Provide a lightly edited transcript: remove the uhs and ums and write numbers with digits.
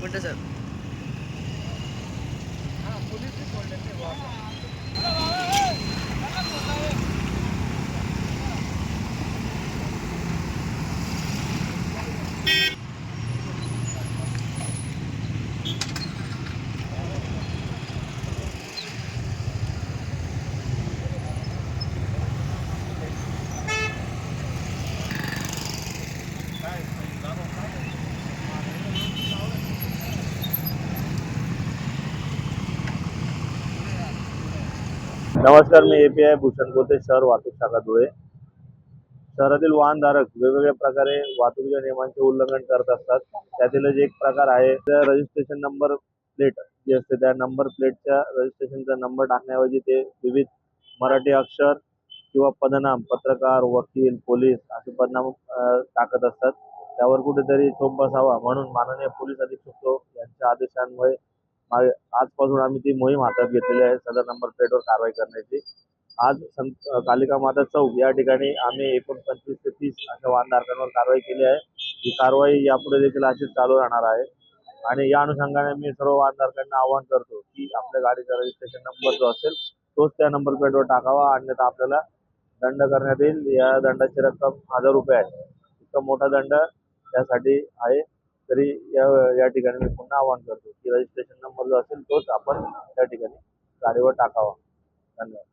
एक मिनटं सर. नमस्कार, मी API भूषण गोते, शहर वाहतूक शाखा धुळे. शहरातील वाहनधारक वेगवेगळ्या प्रकारे वाहतुकीच्या नियमांचे उल्लंघन करत असतात. त्यातीलच एक प्रकार आहे त्या रजिस्ट्रेशन नंबर प्लेट जी असते, त्या नंबर प्लेटच्या रजिस्ट्रेशनचा नंबर टाकण्याऐवजी ते विविध मराठी अक्षर किंवा पदनाम, पत्रकार, वकील, पोलीस असे पदनाम टाकत असतात. त्यावर कुठेतरी चोप बसावा म्हणून माननीय पोलीस अधीक्षक यांच्या आदेशान्वये आजपासून आम्ही ती मोहीम हातात घेतलेली आहे, सदर नंबर प्लेटवर कारवाई करण्याची. आज कालिका माता चौक या ठिकाणी आम्ही एकूण 25 ते 30 अशा वाहनधारकांवर कारवाई केली आहे. ही कारवाई यापुढे देखील अशीच चालू राहणार आहे. आणि या अनुषंगाने मी सर्व वाहनधारकांना आवाहन करतो की आपल्या गाडीचा रजिस्ट्रेशन नंबर जो असेल तोच त्या नंबर प्लेटवर टाकावा, अन्यथा आपल्याला दंड करण्यात येईल. या दंडाची रक्कम ₹1000 आहे. इतका मोठा दंड त्यासाठी आहे. तरी या ठिकाणी मी पुन्हा आवाहन करतो की रजिस्ट्रेशन नंबर जो असेल तोच आपण त्या ठिकाणी गाडीवर टाकावा. धन्यवाद.